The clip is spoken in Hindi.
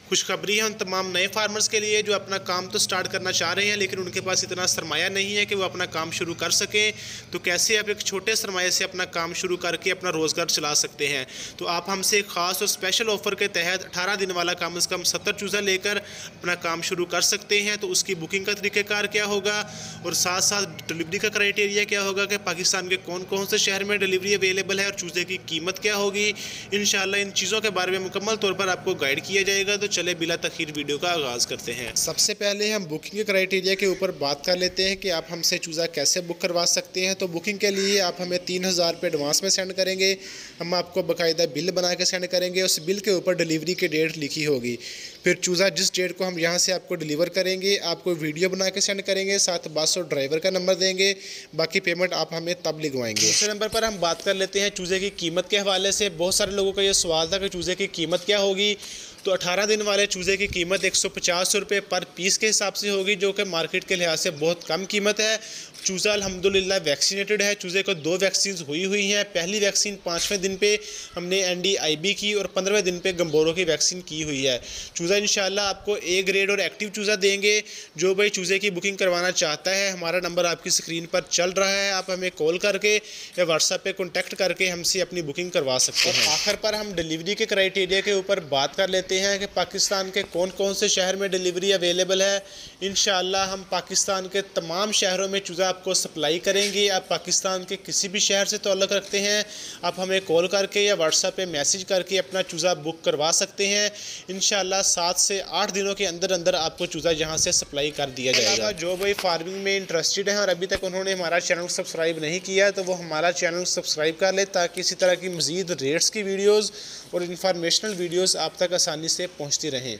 खुशखबरी है उन तमाम नए फार्मर्स के लिए जो अपना काम तो स्टार्ट करना चाह रहे हैं लेकिन उनके पास इतना सरमाया नहीं है कि वो अपना काम शुरू कर सकें। तो कैसे आप एक छोटे सरमाए से अपना काम शुरू करके अपना रोज़गार चला सकते हैं। तो आप हमसे एक ख़ास और स्पेशल ऑफ़र के तहत 18 दिन वाला कम से कम 70 चूज़ा लेकर अपना काम शुरू कर सकते हैं। तो उसकी बुकिंग का तरीक़ाकार क्या होगा और साथ साथ डिलीवरी का क्राइटेरिया क्या होगा कि पाकिस्तान के कौन कौन से शहर में डिलीवरी अवेलेबल है और चूज़े की कीमत क्या होगी, इंशाल्लाह इन चीज़ों के बारे में मुकम्मल तौर पर आपको गाइड किया जाएगा। तो चले बिला तखीर वीडियो का आगाज़ करते हैं। सबसे पहले हम बुकिंग के क्राइटेरिया के ऊपर बात कर लेते हैं कि आप हमसे चूज़ा कैसे बुक करवा सकते हैं। तो बुकिंग के लिए आप हमें 3000 रुपये एडवांस में सेंड करेंगे। हम आपको बाकायदा बिल बना के सेंड करेंगे। उस बिल के ऊपर डिलीवरी की डेट लिखी होगी। फिर चूज़ा जिस डेट को हम यहाँ से आपको डिलीवर करेंगे आपको वीडियो बना के सेंड करेंगे, साथ बस और ड्राइवर का नंबर देंगे। बाकी पेमेंट आप हमें तब लिखवाएंगे। दूसरे नंबर पर हम बात कर लेते हैं चूज़े की कीमत के हवाले से। बहुत सारे लोगों का ये सवाल था कि चूज़े की कीमत क्या होगी। तो 18 दिन वाले चूज़े की कीमत 150 रुपये पर पीस के हिसाब से होगी, जो कि मार्केट के लिहाज से बहुत कम कीमत है। चूज़ा अल्हम्दुलिल्लाह वैक्सीनेटेड है। चूज़े को 2 वैक्सीन हुई हैं। पहली वैक्सीन 5वें दिन पे हमने NDIB की और 15वें दिन पे गम्बोरो की वैक्सीन की हुई है। चूज़ा इंशाल्लाह आपको A ग्रेड और एक्टिव चूज़ा देंगे। जो भाई चूज़े की बुकिंग करवाना चाहता है, हमारा नंबर आपकी स्क्रीन पर चल रहा है, आप हमें कॉल करके या व्हाट्सएप पे कॉन्टैक्ट करके हमसे अपनी बुकिंग करवा सकते हैं। आखिर पर हम डिलीवरी के क्राइटेरिया के ऊपर बात कर लेते हैं कि पाकिस्तान के कौन कौन से शहर में डिलीवरी अवेलेबल है। इंशाल्लाह हम पाकिस्तान के तमाम शहरों में चूज़ा आपको सप्लाई करेंगे। आप पाकिस्तान के किसी भी शहर से ताल्लुक़ रखते हैं, आप हमें कॉल करके या व्हाट्सएप पे मैसेज करके अपना चूज़ा बुक करवा सकते हैं। इंशाल्लाह 7 से 8 दिनों के अंदर अंदर आपको चूज़ा यहाँ से सप्लाई कर दिया जाएगा। जो भाई फार्मिंग में इंटरेस्टेड हैं और अभी तक उन्होंने हमारा चैनल सब्सक्राइब नहीं किया तो वो हमारा चैनल सब्सक्राइब कर ले, ताकि इसी तरह की मज़ीद रेट्स की वीडियोज़ और इंफॉर्मेशनल वीडियोज़ आप तक आसानी से पहुँचती रहें।